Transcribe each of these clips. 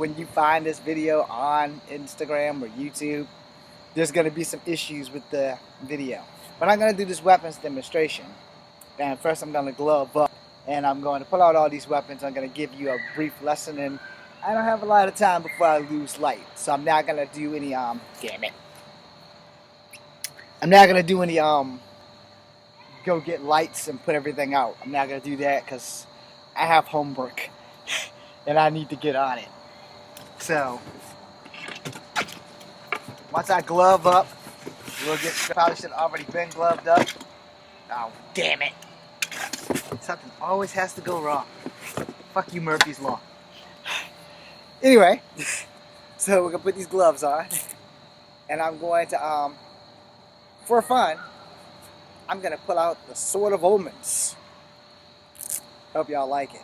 when you find this video on Instagram or YouTube, there's going to be some issues with the video. But I'm going to do this weapons demonstration. And first I'm going to glove up and I'm going to pull out all these weapons. I'm going to give you a brief lesson, and I don't have a lot of time before I lose light. So I'm not going to do any, damn it. I'm not going to do any, go get lights and put everything out. I'm not going to do that because I have homework and I need to get on it. So, once I glove up, we'll get, probably should have already been gloved up. Oh, damn it. Something always has to go wrong. Fuck you, Murphy's Law. Anyway, so we're going to put these gloves on. And I'm going to, for fun, I'm going to pull out the Sword of Omens. Hope y'all like it.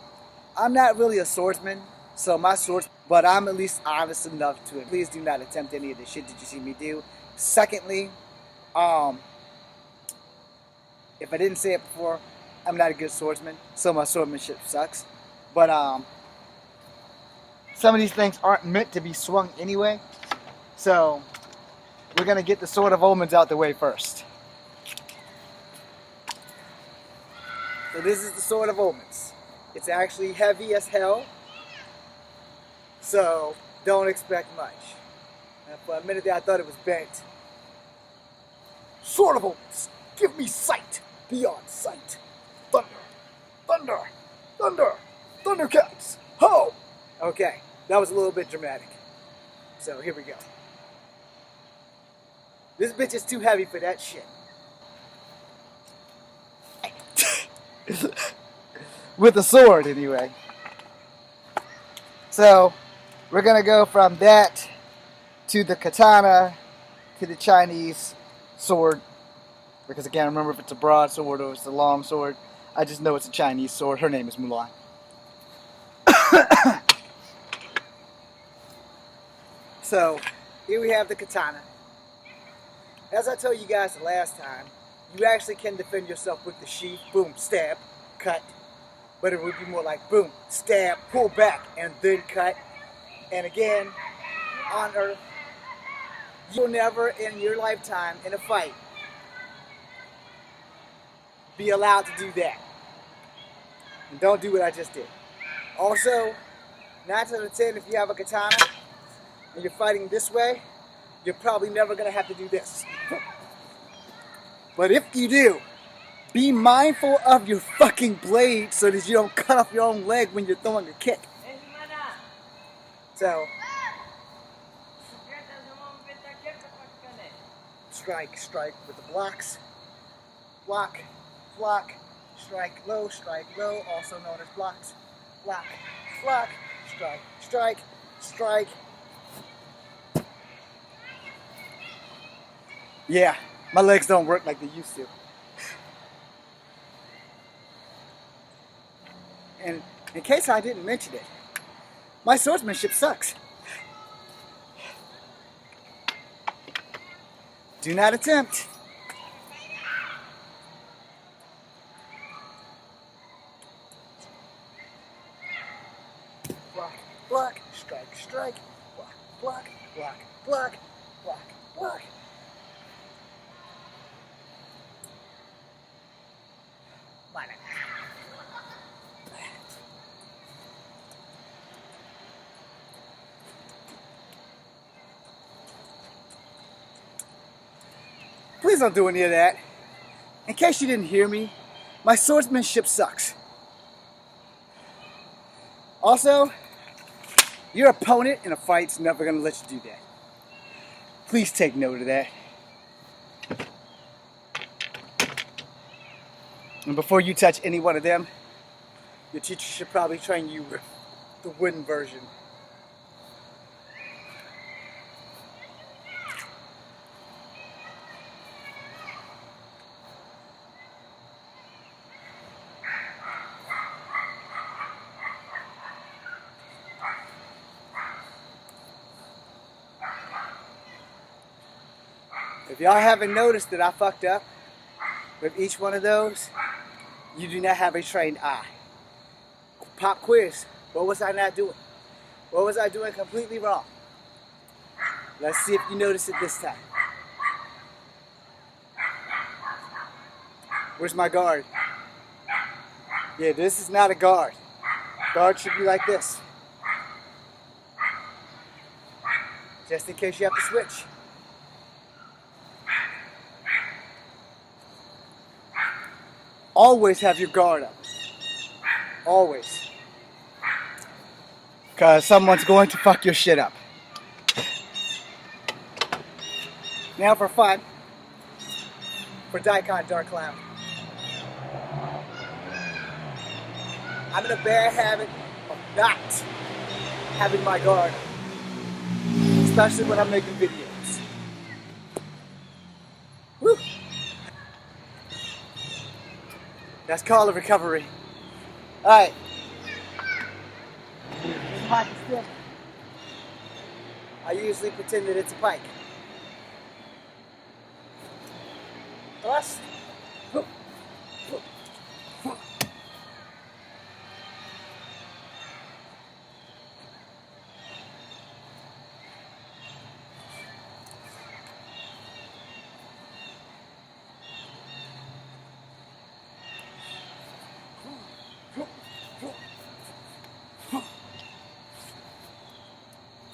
I'm not really a swordsman, so my swords, but I'm at least honest enough to it. Please do not attempt any of the shit that you see me do. Secondly, if I didn't say it before, I'm not a good swordsman, so my swordsmanship sucks. But some of these things aren't meant to be swung anyway, so we're going to get the Sword of Omens out the way first. So this is the Sword of Omens. It's actually heavy as hell, so don't expect much. And for a minute there I thought it was bent. Sword of Omens, give me sight beyond sight. Thunder, thunder, thunder, Thundercats, ho! Okay, that was a little bit dramatic. So here we go. This bitch is too heavy for that shit. With a sword, anyway. So, we're going to go from that to the katana to the Chinese sword. Because I can't remember if it's a broadsword or it's a long sword. I just know it's a Chinese sword. Her name is Mulan. So, here we have the katana. As I told you guys the last time, you actually can defend yourself with the sheath. Boom, stab, cut. But it would be more like boom, stab, pull back, and then cut. And again, on Earth, you'll never in your lifetime in a fight be allowed to do that. And don't do what I just did. Also, 9 out of 10, if you have a katana and you're fighting this way, you're probably never going to have to do this. But if you do, be mindful of your fucking blade so that you don't cut off your own leg when you're throwing a kick. So, strike with the blocks. Block, block, strike low, also known as blocks. Block, block, strike, strike. Yeah, my legs don't work like they used to. And in case I didn't mention it, my swordsmanship sucks. Do not attempt. Block, block, strike, block, block, block, block, block, block. Please don't do any of that. In case you didn't hear me, my swordsmanship sucks. Also, your opponent in a fight's never going to let you do that. Please take note of that. And before you touch any one of them, your teacher should probably train you with the wooden version. If y'all haven't noticed that I fucked up with each one of those, you do not have a trained eye. Pop quiz. What was I not doing? What was I doing completely wrong? Let's see if you notice it this time. Where's my guard? Yeah, this is not a guard. Guard should be like this. Just in case you have to switch. Always have your guard up. Always. Because someone's going to fuck your shit up. Now for fun. For Daikon Dark Cloud. I'm in a bad habit of not having my guard up. Especially when I'm making videos. Woo! That's called a recovery. Alright. I usually pretend that it's a pike. Thrust.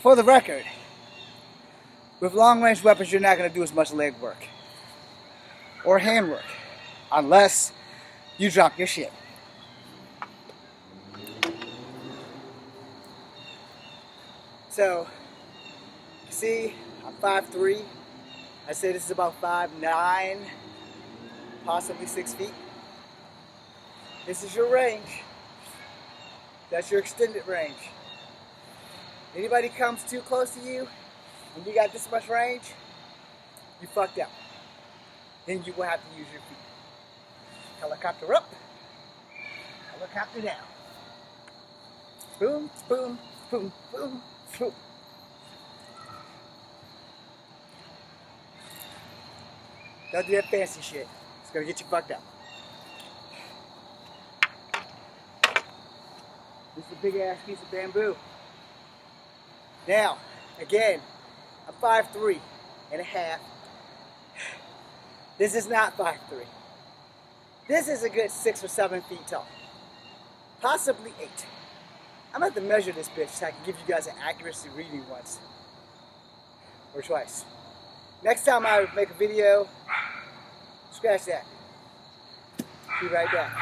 For the record, with long-range weapons, you're not going to do as much leg work or hand work unless you drop your shit. So, see, I'm 5'3". I say this is about 5'9", possibly 6 feet. This is your range. That's your extended range. Anybody comes too close to you and you got this much range, you fucked up. Then you will have to use your feet. Helicopter up, helicopter down. Boom, boom, boom, boom, boom. Don't do that fancy shit. It's gonna get you fucked up. This is a big ass piece of bamboo. Now, again, I'm 5'3" and a half. This is not 5'3". This is a good 6 or 7 feet tall. Possibly 8. I'm gonna have to measure this bitch so I can give you guys an accuracy reading once. Or twice. Next time I make a video, scratch that. Be right back.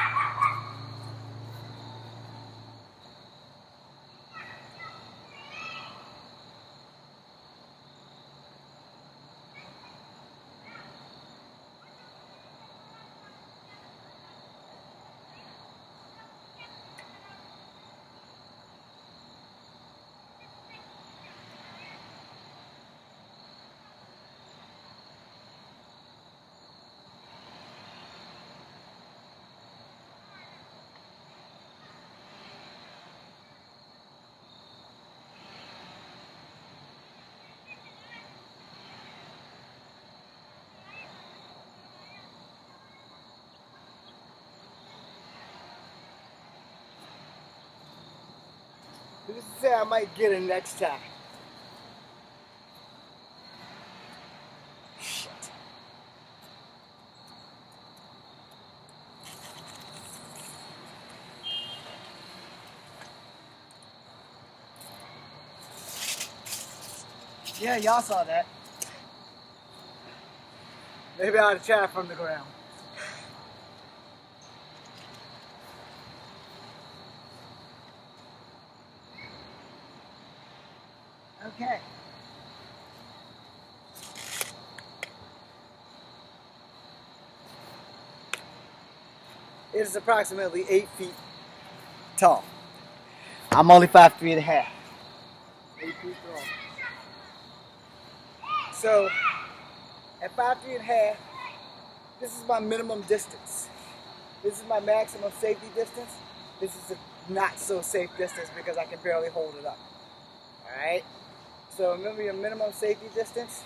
This is say I might get it next time. Shit. Yeah, y'all saw that. Maybe I ought to try it from the ground. Okay. It is approximately 8 feet tall. I'm only 5'3" and a half. 8 feet tall. So, at 5'3" and a half, this is my minimum distance. This is my maximum safety distance. This is a not so safe distance because I can barely hold it up. Alright? So remember your minimum safety distance,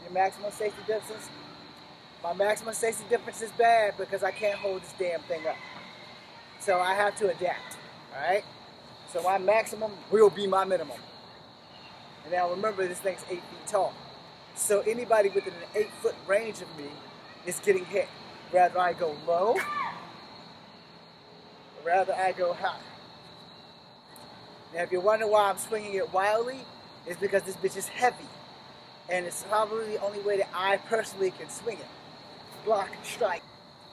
your maximum safety distance. My maximum safety distance is bad because I can't hold this damn thing up. So I have to adapt. Alright? So my maximum will be my minimum. And now remember, this thing's 8 feet tall. So anybody within an 8-foot range of me is getting hit. Rather I go low, or rather I go high. Now if you're wondering why I'm swinging it wildly, it's because this bitch is heavy. And it's probably the only way that I personally can swing it. Block and strike.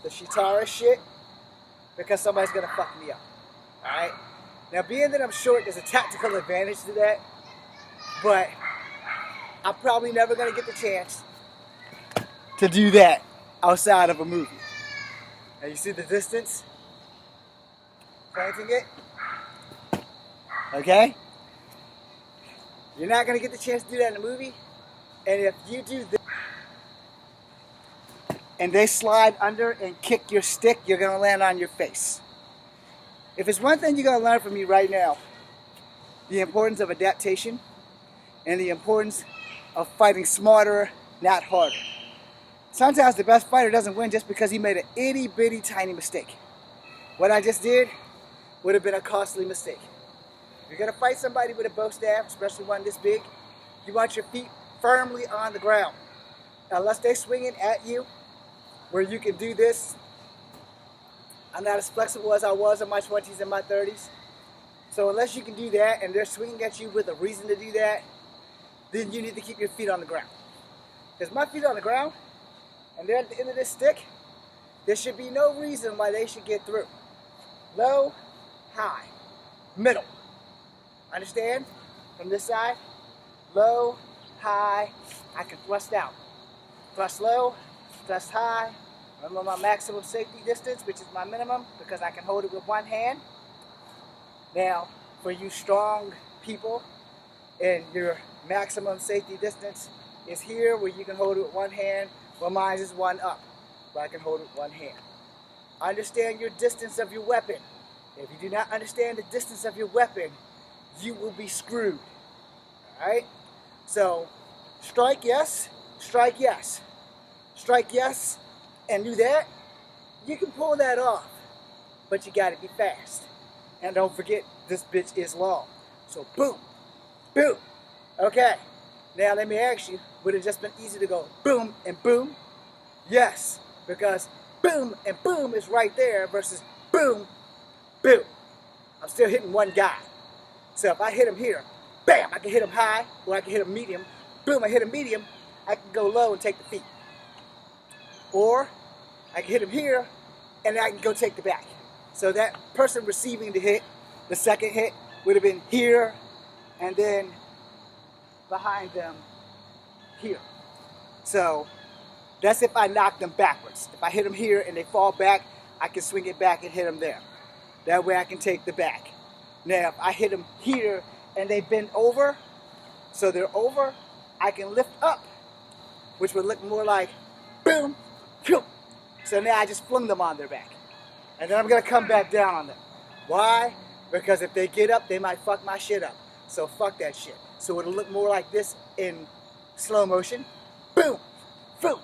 The Shitara shit, because somebody's gonna fuck me up. Alright? Now being that I'm short, there's a tactical advantage to that. But I'm probably never gonna get the chance to do that outside of a movie. And you see the distance? Planting it? Okay? You're not gonna get the chance to do that in a movie. And if you do this, and they slide under and kick your stick, you're gonna land on your face. If it's one thing you're gonna learn from me right now, the importance of adaptation and the importance of fighting smarter, not harder. Sometimes the best fighter doesn't win just because he made an itty bitty tiny mistake. What I just did would have been a costly mistake. If you're gonna fight somebody with a bow staff, especially one this big, you want your feet firmly on the ground. Unless they're swinging at you, where you can do this. I'm not as flexible as I was in my 20s and my 30s. So unless you can do that and they're swinging at you with a reason to do that, then you need to keep your feet on the ground. Because my feet on the ground, and they're at the end of this stick, there should be no reason why they should get through. Low, high, middle. Understand? From this side, low, high, I can thrust out. Thrust low, thrust high. Remember my maximum safety distance, which is my minimum, because I can hold it with one hand. Now, for you strong people, and your maximum safety distance is here, where you can hold it with one hand. Well, mine is one up, where I can hold it with one hand. Understand your distance of your weapon. If you do not understand the distance of your weapon, you will be screwed. Alright? So, strike yes, strike yes. Strike yes, and do that. You can pull that off, but you gotta be fast. And don't forget, this bitch is long. So boom, boom. Okay, now let me ask you, would it just been easy to go boom and boom? Yes, because boom and boom is right there versus boom, boom. I'm still hitting one guy. So if I hit him here, bam, I can hit him high, or I can hit him medium. Boom, I hit him medium, I can go low and take the feet. Or I can hit him here, and I can go take the back. So that person receiving the hit, the second hit, would have been here, and then behind them here. So that's if I knock them backwards. If I hit them here and they fall back, I can swing it back and hit them there. That way I can take the back. Now if I hit them here and they bend over, so they're over, I can lift up, which would look more like boom, phew. So now I just flung them on their back. And then I'm gonna come back down on them. Why? Because if they get up, they might fuck my shit up. So fuck that shit. So it'll look more like this in slow motion. Boom, boom.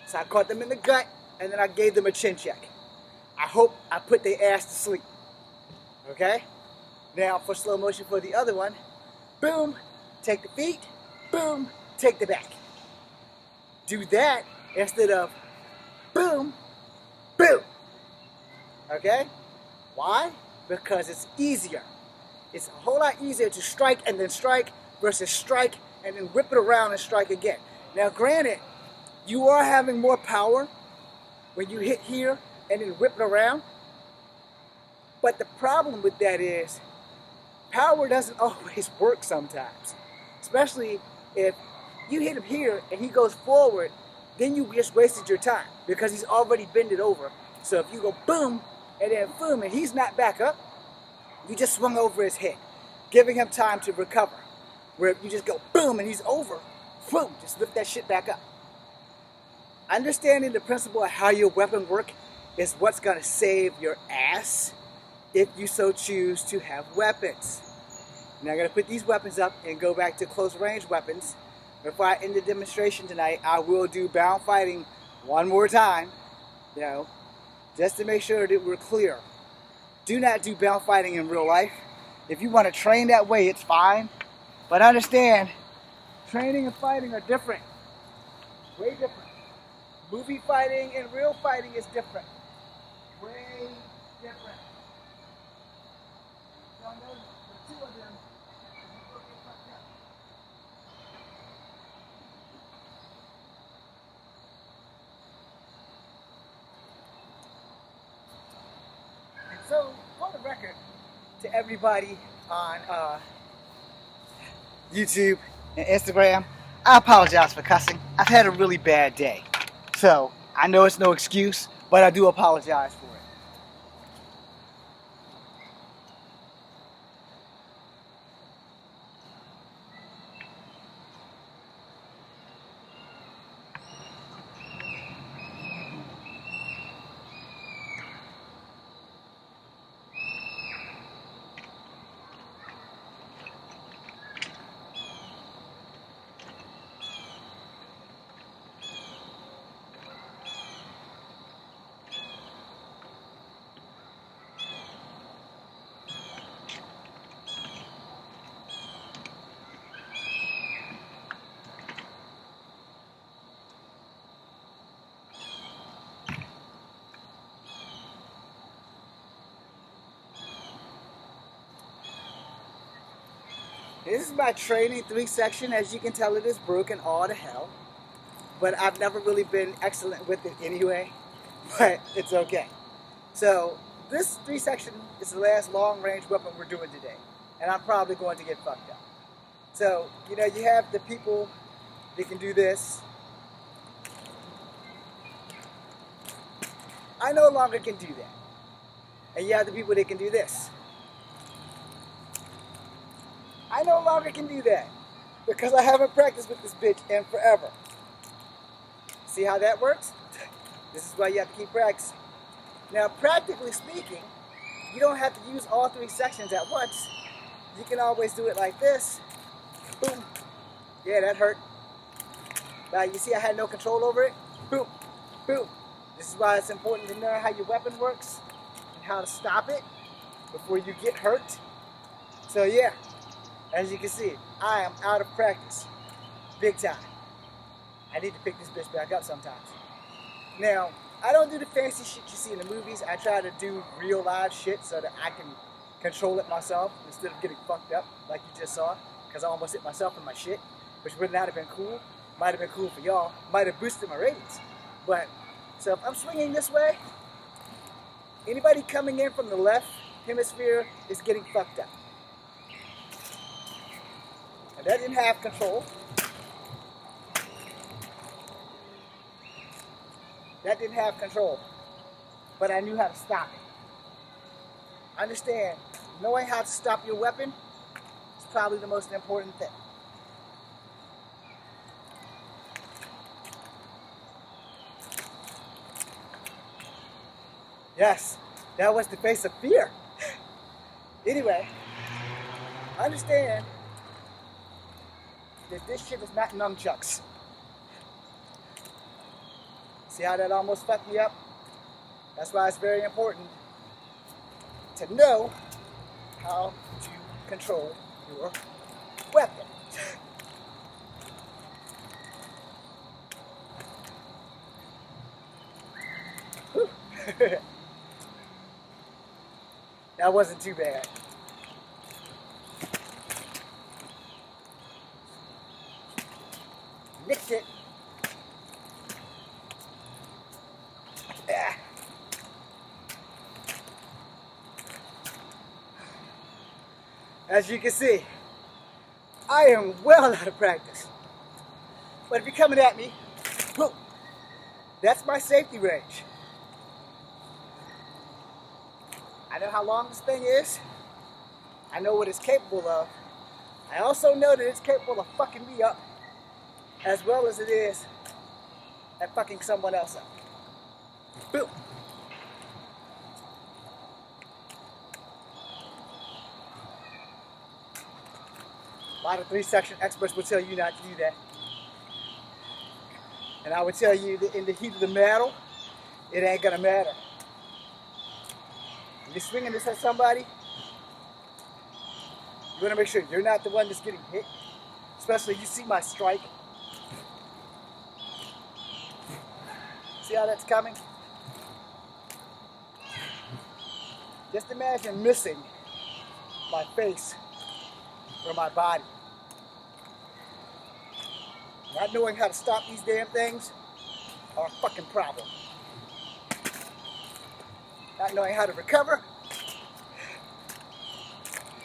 So I caught them in the gut, and then I gave them a chin check. I hope I put their ass to sleep. Okay? Now for slow motion for the other one, boom, take the feet, boom, take the back. Do that instead of boom, boom. Okay? Why? Because it's easier. It's a whole lot easier to strike and then strike versus strike and then whip it around and strike again. Now granted, you are having more power when you hit here and then whip it around. But the problem with that is power doesn't always work sometimes. Especially if you hit him here and he goes forward, then you just wasted your time because he's already bended over. So if you go boom and then boom and he's not back up, you just swung over his head, giving him time to recover. Where if you just go boom and he's over, boom, just lift that shit back up. Understanding the principle of how your weapon works is what's going to save your ass if you so choose to have weapons. Now I'm going to put these weapons up and go back to close range weapons. Before I end the demonstration tonight, I will do bound fighting one more time, just to make sure that we're clear. Do not do bound fighting in real life. If you want to train that way, it's fine. But understand, training and fighting are different. Way different. Movie fighting and real fighting is different. Way different. So I know the two of them will get fucked up. And so, for the record, to everybody on YouTube and Instagram, I apologize for cussing. I've had a really bad day. So, I know it's no excuse, but I do apologize for it. This is my training 3 section. As you can tell, it is broken all to hell. But I've never really been excellent with it anyway. But it's okay. So this 3 section is the last long range weapon we're doing today. And I'm probably going to get fucked up. So, you know, you have the people that can do this. I no longer can do that. And you have the people that can do this. I no longer can do that because I haven't practiced with this bitch in forever. See how that works? This is why you have to keep practicing. Now, practically speaking, you don't have to use all 3 sections at once. You can always do it like this. Boom. Yeah, that hurt. Now, you see I had no control over it? Boom. Boom. This is why it's important to know how your weapon works and how to stop it before you get hurt. So, yeah. As you can see, I am out of practice. Big time. I need to pick this bitch back up sometimes. Now, I don't do the fancy shit you see in the movies. I try to do real live shit so that I can control it myself instead of getting fucked up like you just saw. Because I almost hit myself in my shit, which would not have been cool. Might have been cool for y'all. Might have boosted my ratings. But, so if I'm swinging this way, anybody coming in from the left hemisphere is getting fucked up. That didn't have control. That didn't have control. But I knew how to stop it. Understand, knowing how to stop your weapon is probably the most important thing. Yes, that was the face of fear. Anyway, understand that this shit is not nunchucks. See how that almost fucked me up? That's why it's very important to know how to control your weapon. That wasn't too bad. Nicked it. Ah. As you can see, I am well out of practice. But if you're coming at me, boom, that's my safety range. I know how long this thing is. I know what it's capable of. I also know that it's capable of fucking me up as well as it is at fucking someone else up. Boom. A lot of 3 section experts will tell you not to do that. And I would tell you that in the heat of the battle, it ain't gonna matter. If you're swinging this at somebody, You want to make sure you're not the one that's getting hit. Especially you see my strike. See how that's coming? Just imagine missing my face or my body. Not knowing how to stop these damn things are a fucking problem. Not knowing how to recover,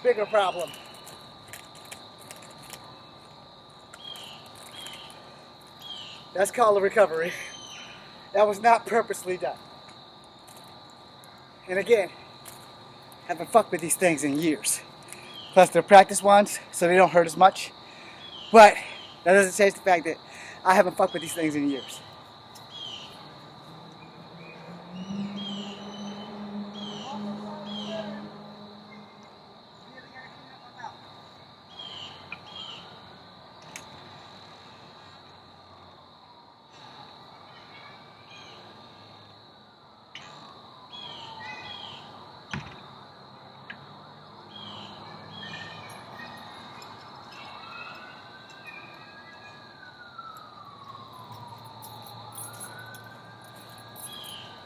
bigger problem. That's called a recovery. That was not purposely done. And again, haven't fucked with these things in years. Plus they're practice ones, so they don't hurt as much. But that doesn't change the fact that I haven't fucked with these things in years.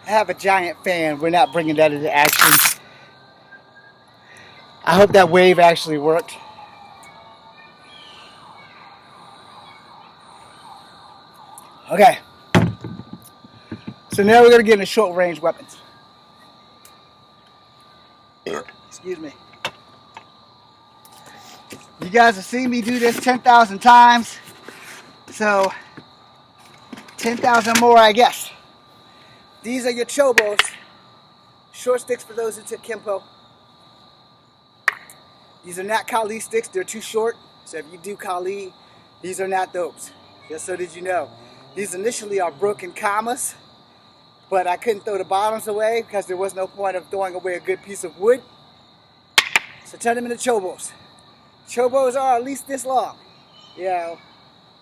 I have a giant fan. We're not bringing that into action. I hope that wave actually worked. Okay. So now we're going to get into short range weapons. Excuse me. You guys have seen me do this 10,000 times. So 10,000 more, I guess. These are your chobos. Short sticks for those who took Kempo. These are not Kali sticks. They're too short. So if you do Kali, these are not those. Just so that you know. These initially are broken commas, but I couldn't throw the bottoms away because there was no point of throwing away a good piece of wood. So turn them into chobos. Chobos are at least this long. You know.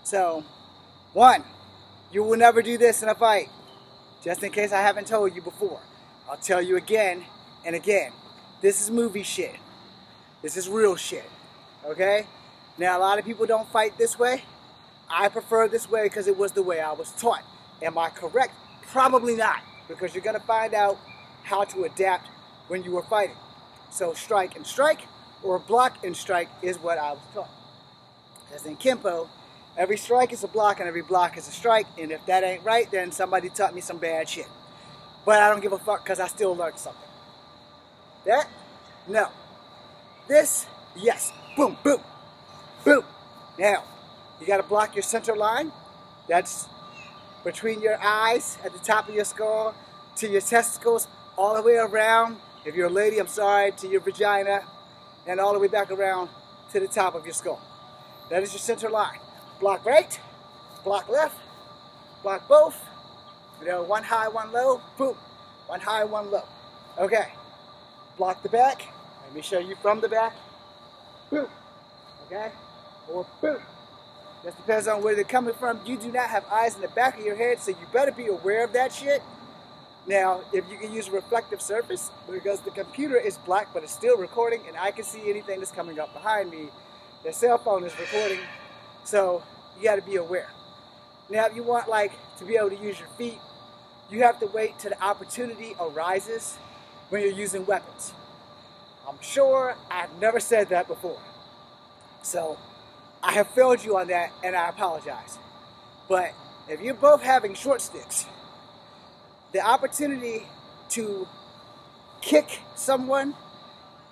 So, 1, you will never do this in a fight. Just in case I haven't told you before. I'll tell you again and again. This is movie shit. This is real shit. Okay? Now, a lot of people don't fight this way. I prefer this way because it was the way I was taught. Am I correct? Probably not. Because you're going to find out how to adapt when you are fighting. So strike and strike, or block and strike is what I was taught. Because in Kempo, every strike is a block and every block is a strike. And if that ain't right, then somebody taught me some bad shit. But I don't give a fuck because I still learned something. That? No. This? Yes. Boom, boom, boom. Now, you got to block your center line. That's between your eyes, at the top of your skull, to your testicles, all the way around. If you're a lady, I'm sorry, to your vagina, and all the way back around to the top of your skull. That is your center line. Block right, block left, block both. You know, one high, one low, boom. One high, one low. Okay. Block the back. Let me show you from the back. Boom. Okay? Or boom. Just depends on where they're coming from. You do not have eyes in the back of your head, so you better be aware of that shit. Now, if you can use a reflective surface, because the computer is black, but it's still recording, and I can see anything that's coming up behind me. The cell phone is recording, so you got to be aware. Now, if you want, like, to be able to use your feet, you have to wait till the opportunity arises when you're using weapons. I'm sure I've never said that before. So, I have failed you on that, and I apologize. But if you're both having short sticks, the opportunity to kick someone,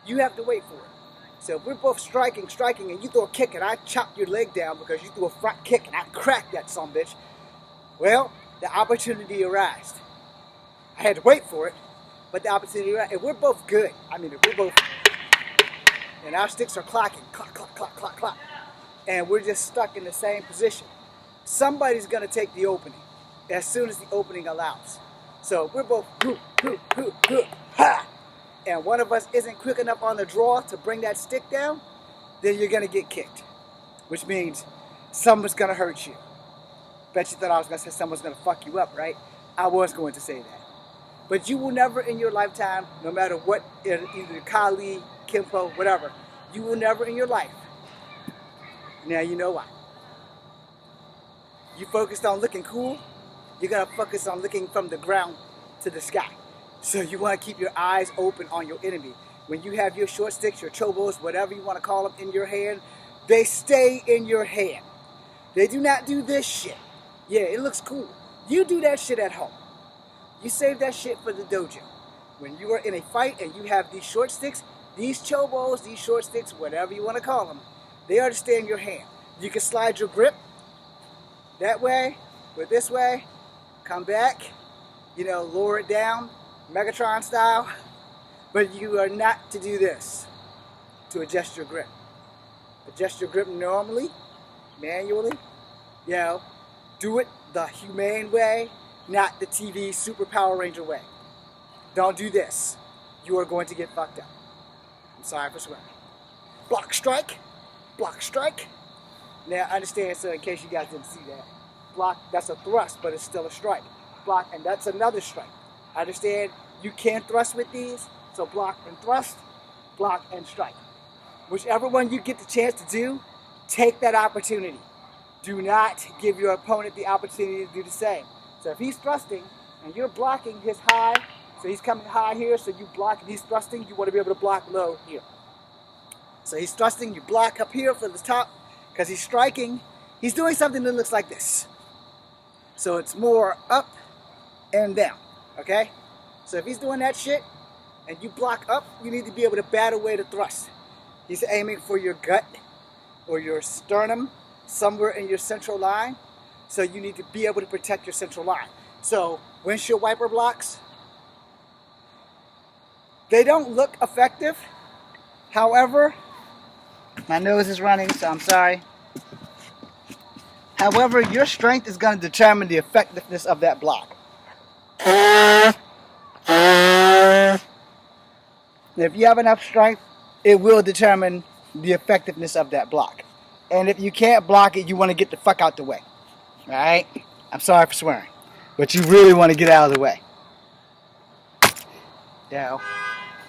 you have to wait for it. So if we're both striking, and you throw a kick and I chop your leg down because you threw a front kick and I cracked that sumbitch, well, the opportunity arose. I had to wait for it, but the opportunity arose. If we're both good, I mean, if we're both, and our sticks are clocking, clock, clock, clock, clock, clock, and we're just stuck in the same position, somebody's going to take the opening as soon as the opening allows. So we're both, ha! And one of us isn't quick enough on the draw to bring that stick down, then you're going to get kicked. Which means someone's going to hurt you. Bet you thought I was going to say someone's going to fuck you up, right? I was going to say that. But you will never in your lifetime, no matter what, either Kali, Kempo, whatever, you will never in your life. Now you know why. You focused on looking cool, you're gonna focus on looking from the ground to the sky. So you wanna keep your eyes open on your enemy. When you have your short sticks, your chobos, whatever you wanna call them, in your hand, they stay in your hand. They do not do this shit. Yeah, it looks cool. You do that shit at home. You save that shit for the dojo. When you are in a fight and you have these short sticks, these chobos, these short sticks, whatever you want to call them, they are to stay in your hand. You can slide your grip that way or this way, come back, lower it down, Megatron style, but you are not to do this to adjust your grip. Adjust your grip normally, manually, do it the humane way, not the TV Super Power Ranger way. Don't do this. You are going to get fucked up. I'm sorry for swearing. Block strike. Block strike. Now understand, so in case you guys didn't see that. Block, that's a thrust, but it's still a strike. Block, and that's another strike. Understand, you can thrust with these, so block and thrust, block and strike. Whichever one you get the chance to do, take that opportunity. Do not give your opponent the opportunity to do the same. So if he's thrusting and you're blocking his high, so he's coming high here, so you block, and he's thrusting, you want to be able to block low here. So he's thrusting, you block up here for the top, because he's striking. He's doing something that looks like this. So it's more up and down, okay? So if he's doing that shit, and you block up, you need to be able to bat away the thrust. He's aiming for your gut, or your sternum, somewhere in your central line. So you need to be able to protect your central line. So windshield wiper blocks, they don't look effective. However, my nose is running, so I'm sorry. However, your strength is going to determine the effectiveness of that block. If you have enough strength, it will determine the effectiveness of that block. And if you can't block it, you want to get the fuck out the way. Alright? I'm sorry for swearing. But you really want to get out of the way.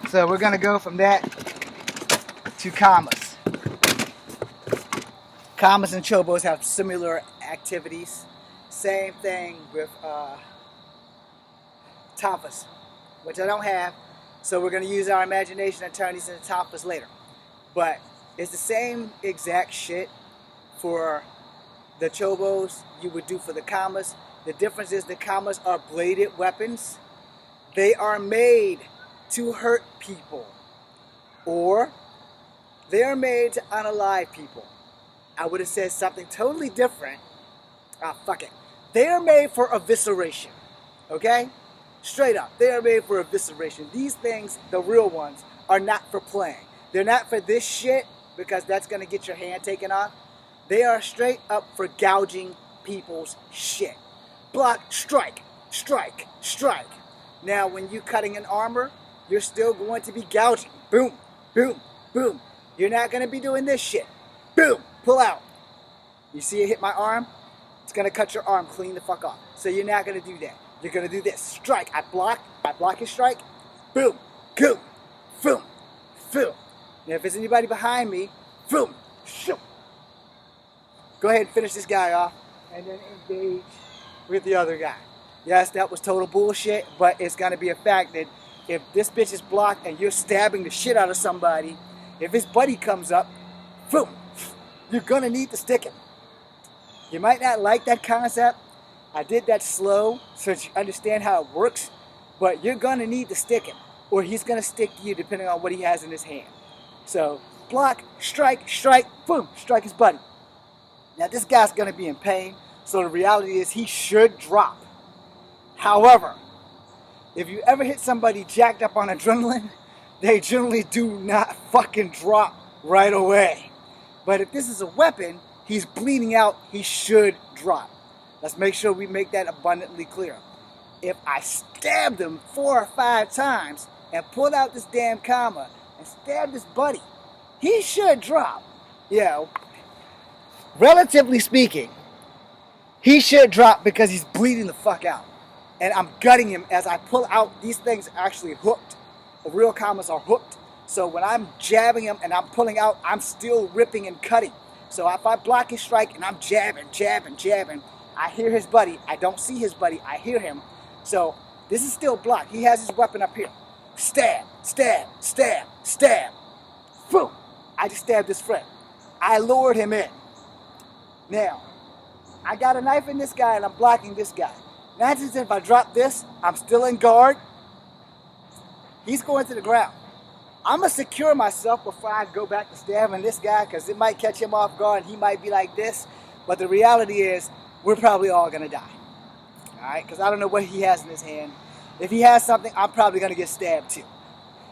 So we're going to go from that to kamas. Kamas and chobos have similar activities. Same thing with tonfas, which I don't have. So we're going to use our imagination and turn these into tonfas later. But it's the same exact shit for the chobos you would do for the kamas. The difference is the kamas are bladed weapons. They are made to hurt people, or they are made to unalive people. I would have said something totally different. Fuck it. They are made for evisceration. Okay? Straight up. They are made for evisceration. These things, the real ones, are not for playing. They're not for this shit, because that's going to get your hand taken off. They are straight up for gouging people's shit. Block, strike, strike, strike. Now, when you're cutting an armor, you're still going to be gouging. Boom, boom, boom. You're not going to be doing this shit. Boom, pull out. You see it hit my arm? It's going to cut your arm clean the fuck off. So you're not going to do that. You're going to do this. Strike. I block his strike. Boom, boom, boom, boom. Now, if there's anybody behind me, boom, shoot. Go ahead and finish this guy off, and then engage with the other guy. Yes, that was total bullshit, but it's going to be a fact that if this bitch is blocked and you're stabbing the shit out of somebody, if his buddy comes up, boom, you're going to need to stick him. You might not like that concept. I did that slow so that you understand how it works, but you're going to need to stick him, or he's going to stick to you depending on what he has in his hand. So, block, strike, boom, strike his buddy. Now, this guy's going to be in pain, so the reality is he should drop. However, if you ever hit somebody jacked up on adrenaline, they generally do not fucking drop right away. But if this is a weapon, he's bleeding out, he should drop. Let's make sure we make that abundantly clear. If I stabbed him 4 or 5 times and pulled out this damn kama and stabbed his buddy, he should drop. Relatively speaking, he should drop because he's bleeding the fuck out. And I'm gutting him as I pull out. These things are actually hooked. The real kamas are hooked. So when I'm jabbing him and I'm pulling out, I'm still ripping and cutting. So if I block his strike and I'm jabbing, I hear his buddy. I don't see his buddy. I hear him. So this is still blocked. He has his weapon up here. Stab, stab, stab, stab. Boom. I just stabbed his friend. I lured him in. Now, I got a knife in this guy and I'm blocking this guy. Now, if I drop this, I'm still in guard. He's going to the ground. I'm going to secure myself before I go back to stabbing this guy because it might catch him off guard and he might be like this. But the reality is, we're probably all going to die. All right? Because I don't know what he has in his hand. If he has something, I'm probably going to get stabbed too.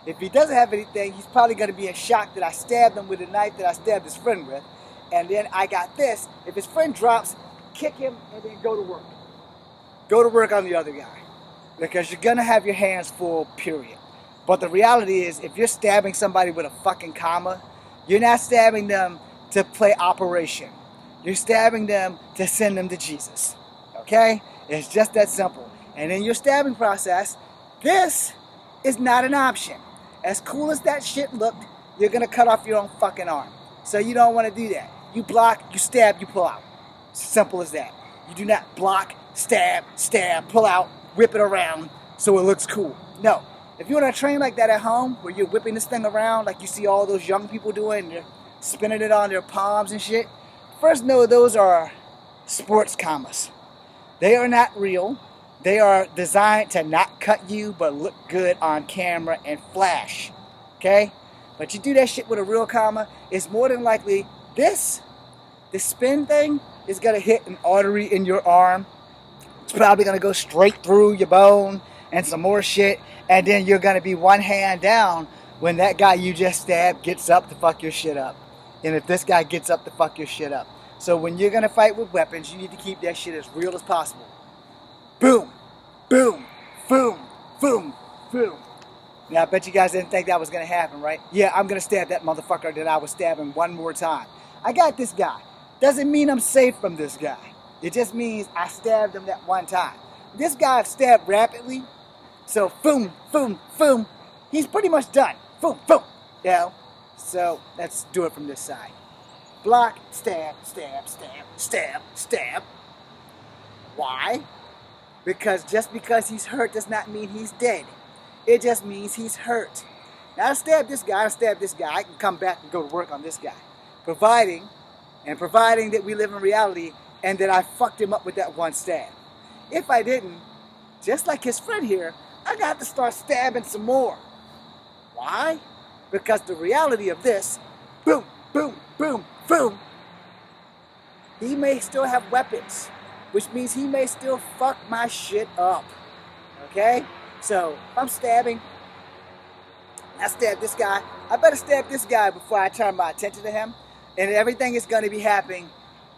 If he doesn't have anything, he's probably going to be in shock that I stabbed him with a knife that I stabbed his friend with. And then I got this. If his friend drops, kick him and then go to work. Go to work on the other guy. Because you're going to have your hands full, period. But the reality is, if you're stabbing somebody with a fucking comma, you're not stabbing them to play operation. You're stabbing them to send them to Jesus. Okay? It's just that simple. And in your stabbing process, this is not an option. As cool as that shit looked, you're going to cut off your own fucking arm. So you don't want to do that. You block, you stab, you pull out. Simple as that. You do not block, stab, pull out, whip it around so it looks cool. No. If you want to train like that at home, where you're whipping this thing around like you see all those young people doing, and they're spinning it on their palms and shit, first know those are sports commas. They are not real. They are designed to not cut you, but look good on camera and flash. Okay? But you do that shit with a real comma, it's more than likely this spin thing is going to hit an artery in your arm. It's probably going to go straight through your bone and some more shit. And then you're going to be one hand down when that guy you just stabbed gets up to fuck your shit up. And if this guy gets up to fuck your shit up. So when you're going to fight with weapons, you need to keep that shit as real as possible. Boom, boom, boom, boom, boom. Now, I bet you guys didn't think that was going to happen, right? Yeah, I'm going to stab that motherfucker that I was stabbing one more time. I got this guy. Doesn't mean I'm safe from this guy. It just means I stabbed him that one time. This guy stabbed rapidly. So, boom, boom, boom. He's pretty much done. Boom, boom. You know? So, let's do it from this side. Block, stab, stab, stab, stab, stab. Why? Because just because he's hurt does not mean he's dead. It just means he's hurt. Now, I stab this guy, I can come back and go to work on this guy. Providing that we live in reality and that I fucked him up with that one stab. If I didn't, just like his friend here, I got to start stabbing some more. Why? Because the reality of this, boom, boom, boom, boom, he may still have weapons, which means he may still fuck my shit up. Okay? So, if I'm stabbing, I stab this guy, I better stab this guy before I turn my attention to him. And everything is going to be happening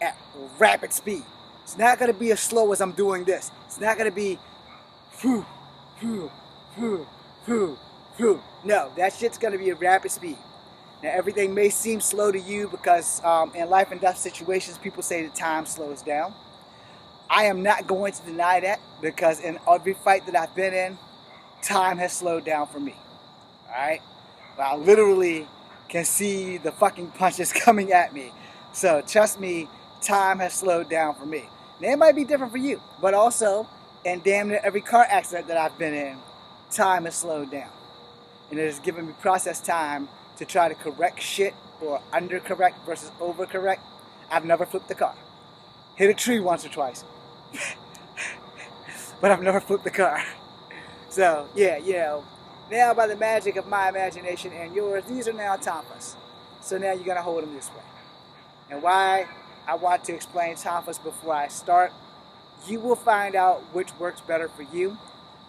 at rapid speed. It's not going to be as slow as I'm doing this. It's not going to be, whew, whew, whew, whew, whew. No, that shit's going to be at rapid speed. Now, everything may seem slow to you because in life and death situations, people say the time slows down. I am not going to deny that because in every fight that I've been in, time has slowed down for me. Alright? I literally can see the fucking punches coming at me. So trust me, time has slowed down for me. Now, it might be different for you, but also in damn near every car accident that I've been in, time has slowed down. And it has given me process time to try to correct shit or undercorrect versus overcorrect. I've never flipped the car. Hit a tree once or twice. But I've never flipped the car. So, yeah, you know, now by the magic of my imagination and yours, these are now tonfas. So now you're going to hold them this way. And why I want to explain tonfas before I start, you will find out which works better for you.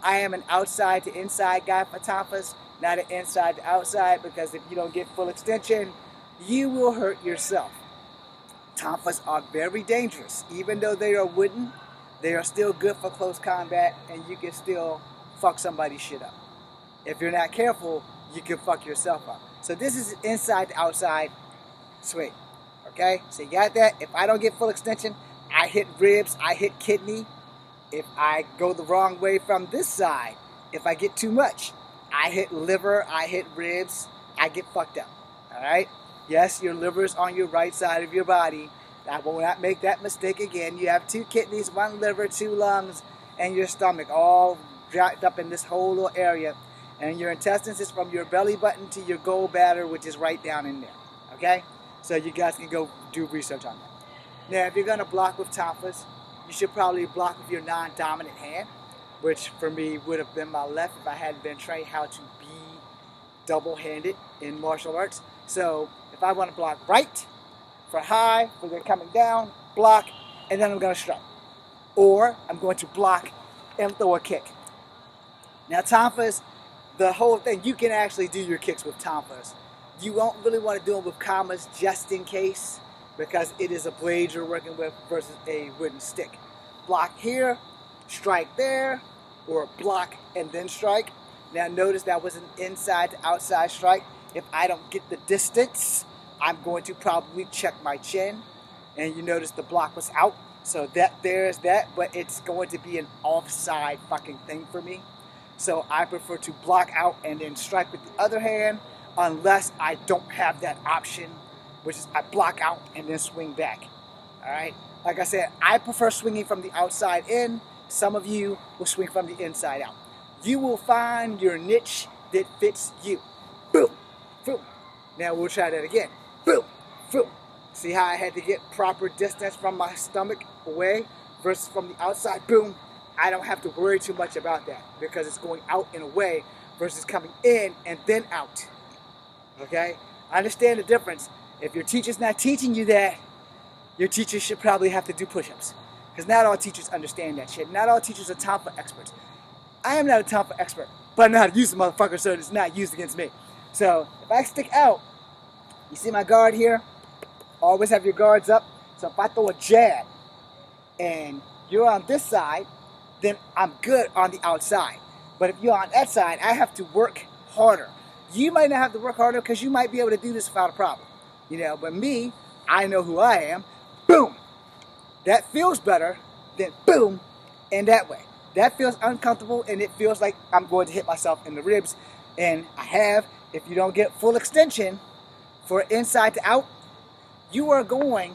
I am an outside to inside guy for tonfas, not an inside to outside, because if you don't get full extension, you will hurt yourself. Tonfas are very dangerous. Even though they are wooden, they are still good for close combat, and you can still fuck somebody's shit up. If you're not careful, you can fuck yourself up. So this is inside to outside swing. Okay? So you got that? If I don't get full extension, I hit ribs, I hit kidney. If I go the wrong way from this side, if I get too much, I hit liver, I hit ribs, I get fucked up. Alright? Yes, your liver's on your right side of your body. I will not make that mistake again. You have 2 kidneys, 1 liver, 2 lungs, and your stomach all jacked up in this whole little area. And your intestines is from your belly button to your gallbladder, which is right down in there. Okay? So you guys can go do research on that. Now, if you're going to block with tonfas, you should probably block with your non-dominant hand, which for me would have been my left if I hadn't been trained how to be double-handed in martial arts. So if I want to block right for high, for they're coming down, block, and then I'm going to strike. Or I'm going to block and throw a kick. Now tonfas, the whole thing, you can actually do your kicks with tonfas. You won't really want to do them with kamas just in case, because it is a blade you're working with versus a wooden stick. Block here, strike there, or block and then strike. Now notice that was an inside to outside strike. If I don't get the distance, I'm going to probably check my chin. And you notice the block was out. So there's that, but it's going to be an offside fucking thing for me. So I prefer to block out and then strike with the other hand, unless I don't have that option, which is I block out and then swing back. Alright? Like I said, I prefer swinging from the outside in. Some of you will swing from the inside out. You will find your niche that fits you. Boom, boom. Now we'll try that again. Boom, boom. See how I had to get proper distance from my stomach away versus from the outside? Boom. I don't have to worry too much about that because it's going out and away versus coming in and then out. Okay? I understand the difference. If your teacher's not teaching you that, your teacher should probably have to do push-ups. Because not all teachers understand that shit. Not all teachers are tonfa experts. I am not a tonfa expert, but I know how to use the motherfucker so it's not used against me. So if I stick out, you see my guard here? Always have your guards up. So if I throw a jab and you're on this side, then I'm good on the outside. But if you're on that side, I have to work harder. You might not have to work harder because you might be able to do this without a problem. You know, but me, I know who I am. Boom! That feels better than boom and that way. That feels uncomfortable and it feels like I'm going to hit myself in the ribs. And I have, if you don't get full extension for inside to out, you are going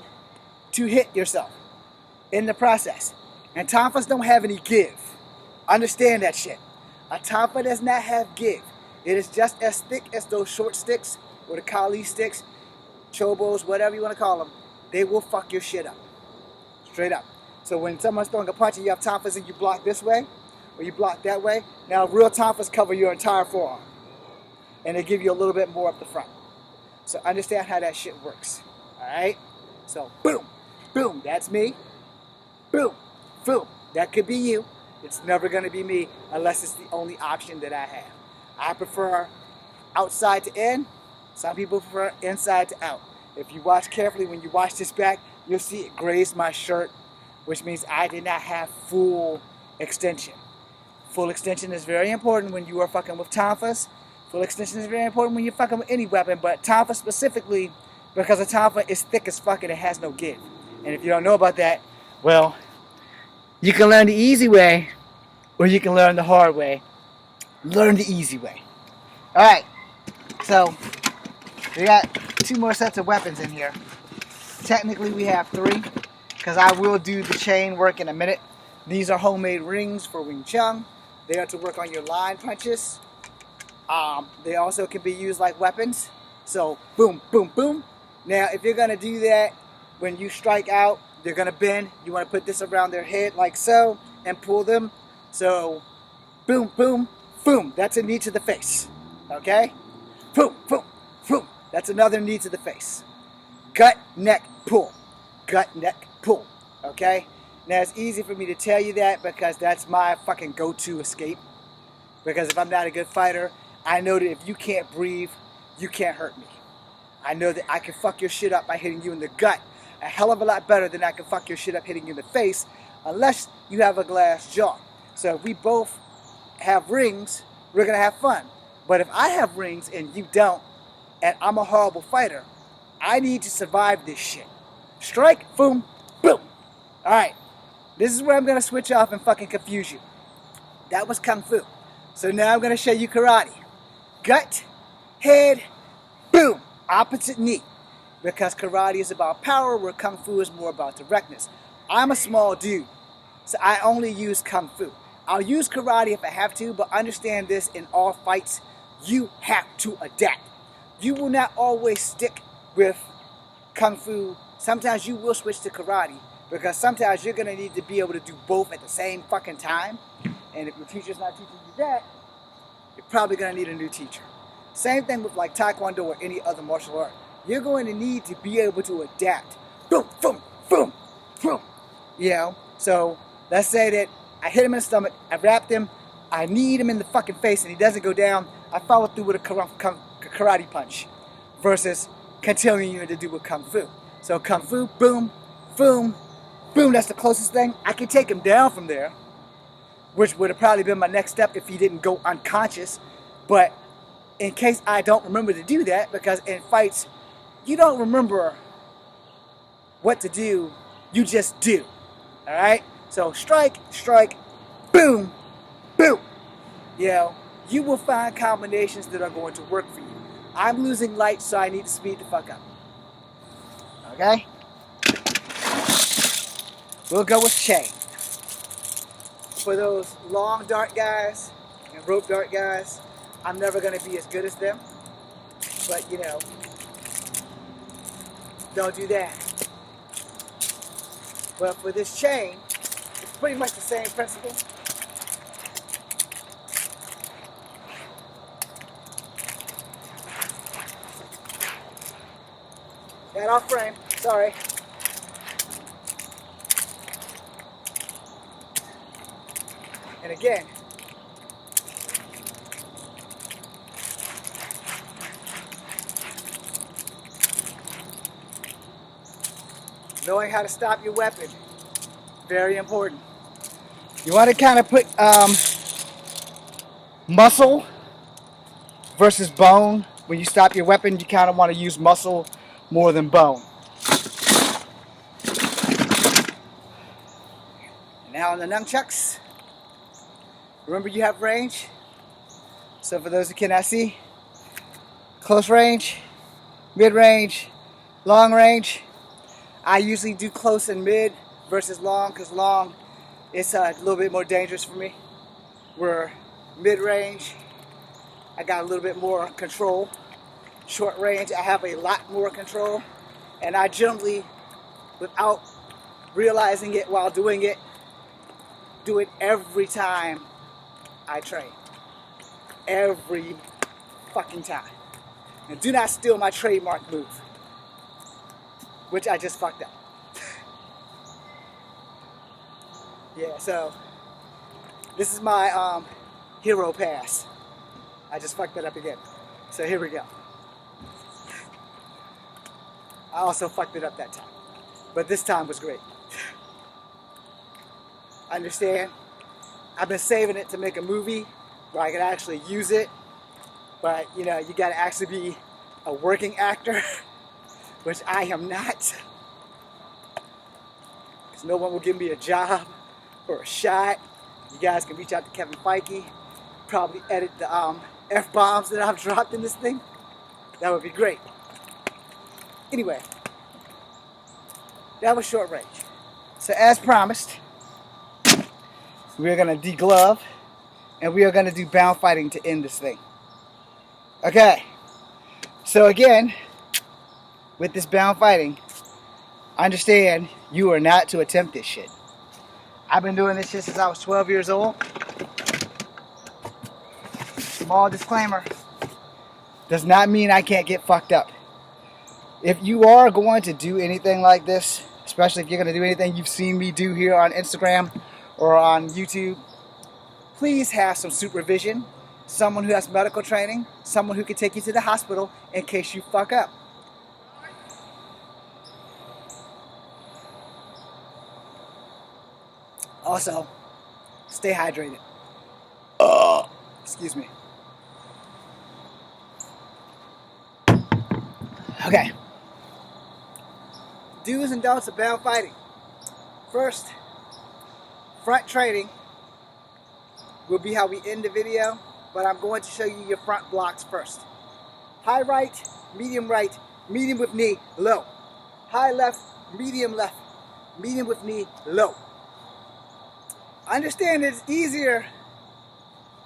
to hit yourself in the process. And tonfas don't have any give. Understand that shit. A tonfa does not have give. It is just as thick as those short sticks or the Kali sticks, chobos, whatever you want to call them. They will fuck your shit up. Straight up. So when someone's throwing a punch and you have tonfas and you block this way, or you block that way, now real tonfas cover your entire forearm. And they give you a little bit more up the front. So understand how that shit works. Alright? So boom, boom, that's me. Boom, boom, that could be you. It's never going to be me unless it's the only option that I have. I prefer outside to in. Some people prefer inside to out. If you watch carefully, when you watch this back, you'll see it grazed my shirt, which means I did not have full extension. Full extension is very important when you are fucking with tonfas. Full extension is very important when you're fucking with any weapon, but tonfa specifically, because a tonfa is thick as fuck and it has no give. And if you don't know about that, well, you can learn the easy way, or you can learn the hard way. Learn the easy way. Alright, so we got 2 more sets of weapons in here. Technically we have 3, because I will do the chain work in a minute. These are homemade rings for Wing Chun. They are to work on your line punches. They also can be used like weapons. So boom, boom, boom. Now if you're going to do that, when you strike out, they're going to bend. You want to put this around their head like so and pull them. So boom, boom, boom. That's a knee to the face. Okay? Boom, boom, boom. That's another knee to the face. Gut, neck, pull. Gut, neck, pull. Okay? Now it's easy for me to tell you that because that's my fucking go-to escape. Because if I'm not a good fighter, I know that if you can't breathe, you can't hurt me. I know that I can fuck your shit up by hitting you in the gut a hell of a lot better than I can fuck your shit up hitting you in the face, unless you have a glass jaw. So if we both have rings, we're going to have fun. But if I have rings and you don't, and I'm a horrible fighter, I need to survive this shit. Strike, boom, boom. Alright, this is where I'm going to switch off and fucking confuse you. That was Kung Fu. So now I'm going to show you karate. Gut, head, boom, opposite knee. Because karate is about power, where kung fu is more about directness. I'm a small dude, so I only use kung fu. I'll use karate if I have to, but understand this: in all fights, you have to adapt. You will not always stick with kung fu. Sometimes you will switch to karate, because sometimes you're going to need to be able to do both at the same fucking time. And if your teacher's not teaching you that, you're probably going to need a new teacher. Same thing with like Taekwondo or any other martial art. You're going to need to be able to adapt. Boom, boom, boom, boom. You know? So let's say that I hit him in the stomach, I wrapped him, I kneed him in the fucking face and he doesn't go down. I follow through with a karate punch versus continuing to do with kung fu. So kung fu, boom, boom, boom, that's the closest thing. I can take him down from there, which would have probably been my next step if he didn't go unconscious. But in case I don't remember to do that, because in fights, you don't remember what to do, you just do. All right? So strike, strike, boom, boom. You know, you will find combinations that are going to work for you. I'm losing light, so I need to speed the fuck up. Okay? We'll go with chain. For those long dart guys and rope dart guys, I'm never going to be as good as them. But, you know, don't do that. But for this chain, it's pretty much the same principle. Got off frame, sorry. And again, knowing how to stop your weapon, very important. You want to kind of put muscle versus bone. When you stop your weapon, you kind of want to use muscle more than bone. And now on the nunchucks, remember you have range. So for those who cannot see, close range, mid range, long range. I usually do close and mid versus long, because long is a little bit more dangerous for me. Where mid range, I got a little bit more control. Short range, I have a lot more control. And I generally, without realizing it while doing it, do it every time I train. Every fucking time. And do not steal my trademark move, which I just fucked up. Yeah, so this is my hero pass. I just fucked that up again. So here we go. I also fucked it up that time, but this time was great. Understand? I've been saving it to make a movie where I could actually use it, but you know, you gotta actually be a working actor, which I am not, because no one will give me a job or a shot. You guys can reach out to Kevin Feige, probably edit the F-bombs that I've dropped in this thing. That would be great. Anyway, that was short range. So as promised, we are going to deglove and we are going to do bound fighting to end this thing. Okay, so again, with this bound fighting, understand you are not to attempt this shit. I've been doing this shit since I was 12 years old. Small disclaimer, does not mean I can't get fucked up. If you are going to do anything like this, especially if you're going to do anything you've seen me do here on Instagram or on YouTube, please have some supervision, someone who has medical training, someone who can take you to the hospital in case you fuck up. Also, stay hydrated. Excuse me. Okay. Do's and don'ts of bound fighting. First, front training will be how we end the video, but I'm going to show you your front blocks first. High right, medium right, medium with knee, low. High left, medium with knee, low. Understand it's easier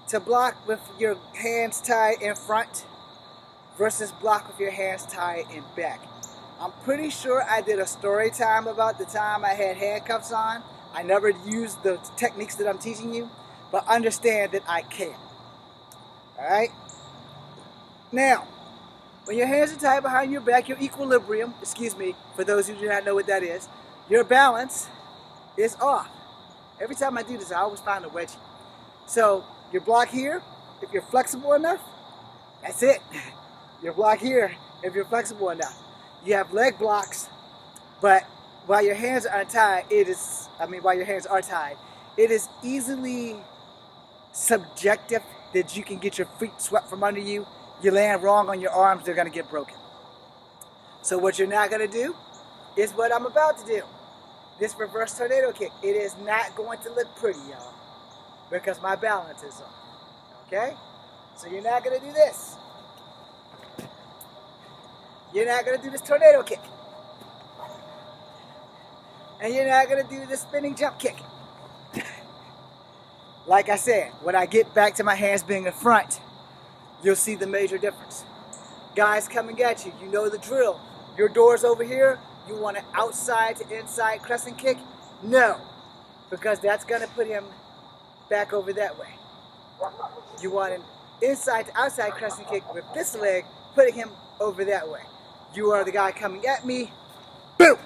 to block with your hands tied in front versus block with your hands tied in back. I'm pretty sure I did a story time about the time I had handcuffs on. I never used the techniques that I'm teaching you, but understand that I can. Alright? Now, when your hands are tied behind your back, your equilibrium, for those who do not know what that is, your balance is off. Every time I do this, I always find a wedgie. So, your block here, if you're flexible enough, that's it. Your block here, if you're flexible enough. You have leg blocks, but while your hands are tied, it is easily subjective that you can get your feet swept from under you. You land wrong on your arms, they're gonna get broken. So what you're not gonna do is what I'm about to do. This reverse tornado kick. It is not going to look pretty, y'all, because my balance is off. Okay? So you're not gonna do this. You're not going to do this tornado kick. And you're not going to do this spinning jump kick. Like I said, when I get back to my hands being in front, you'll see the major difference. Guys coming at you, you know the drill. Your door's over here. You want an outside to inside crescent kick? No, because that's going to put him back over that way. You want an inside to outside crescent kick with this leg, putting him over that way. You are the guy coming at me. Boom!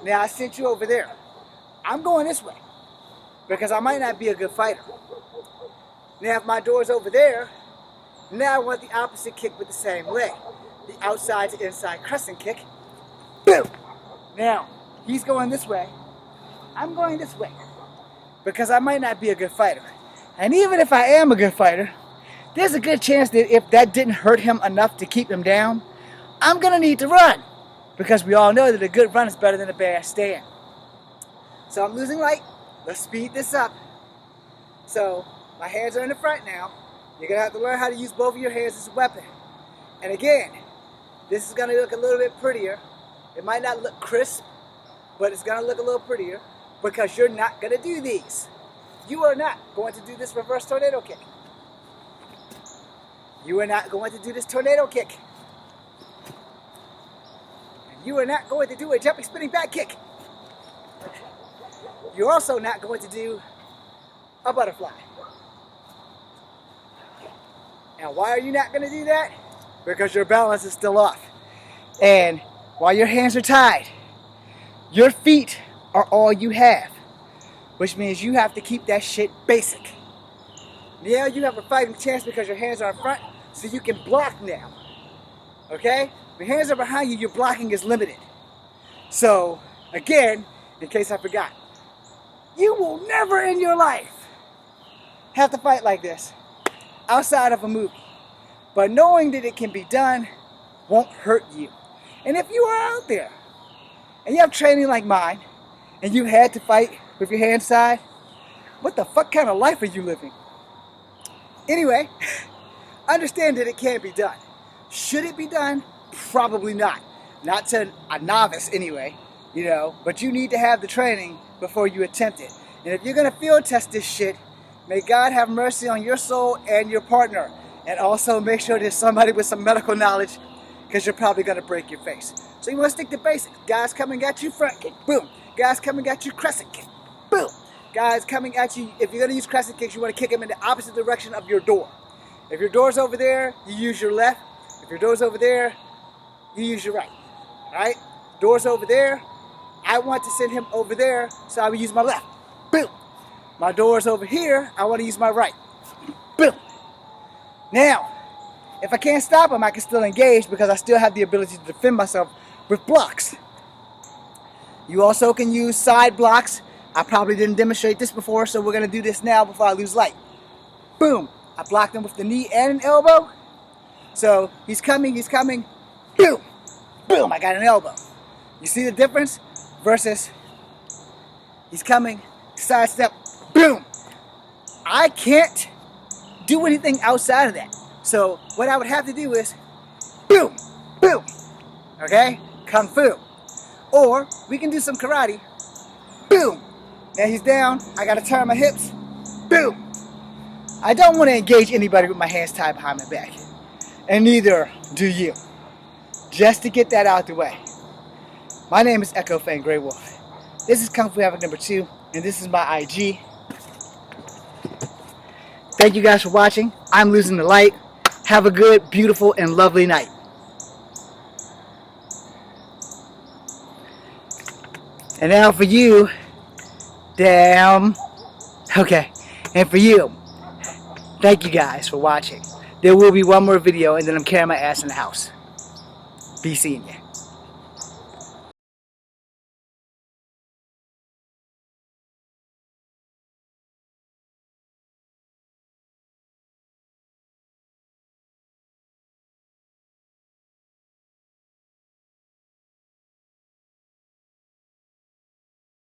Now I sent you over there. I'm going this way because I might not be a good fighter. Now if my door's over there, now I want the opposite kick with the same leg. The outside to inside crescent kick. Boom! Now, he's going this way. I'm going this way because I might not be a good fighter. And even if I am a good fighter, there's a good chance that if that didn't hurt him enough to keep him down, I'm going to need to run, because we all know that a good run is better than a bad stand. So I'm losing light. Let's speed this up. So my hands are in the front now. You're going to have to learn how to use both of your hands as a weapon. And again, this is going to look a little bit prettier. It might not look crisp, but it's going to look a little prettier because you're not going to do these. You are not going to do this reverse tornado kick. You are not going to do this tornado kick. You are not going to do a jumping spinning back kick. You're also not going to do a butterfly. And why are you not going to do that? Because your balance is still off. And while your hands are tied, your feet are all you have, which means you have to keep that shit basic. Now you have a fighting chance because your hands are in front, so you can block now. Okay? If your hands are behind you, your blocking is limited. So, again, in case I forgot, you will never in your life have to fight like this outside of a movie. But knowing that it can be done won't hurt you. And if you are out there and you have training like mine and you had to fight with your hands tied, what the fuck kind of life are you living? Anyway, understand that it can be done. Should it be done? Probably not. Not to a novice anyway, but you need to have the training before you attempt it. And if you're going to field test this shit, may God have mercy on your soul and your partner. And also make sure there's somebody with some medical knowledge, because you're probably going to break your face. So you want to stick to basics. Guys coming at you, front kick, boom. Guys coming at you, crescent kick, boom. Guys coming at you, if you're going to use crescent kicks, you want to kick them in the opposite direction of your door. If your door's over there, you use your left. If your door's over there, you use your right. Alright? Door's over there. I want to send him over there, so I will use my left. Boom. My door's over here. I want to use my right. Boom. Now, if I can't stop him, I can still engage because I still have the ability to defend myself with blocks. You also can use side blocks. I probably didn't demonstrate this before, so we're going to do this now before I lose light. Boom. I blocked him with the knee and an elbow. So he's coming. Boom. Boom. I got an elbow. You see the difference? Versus he's coming, sidestep, boom. I can't do anything outside of that. So what I would have to do is boom, boom. Okay? Kung Fu. Or we can do some karate. Boom! Now he's down. I gotta turn my hips. Boom! I don't want to engage anybody with my hands tied behind my back. And neither do you. Just to get that out the way. My name is Echo Fang Grey Wolf. This is Kung Fu Havoc number 2, and this is my IG. Thank you guys for watching. I'm losing the light. Have a good, beautiful, and lovely night. And now for you, damn. Okay, and for you, thank you guys for watching. There will be one more video, and then I'm carrying my ass in the house. Be seeing you.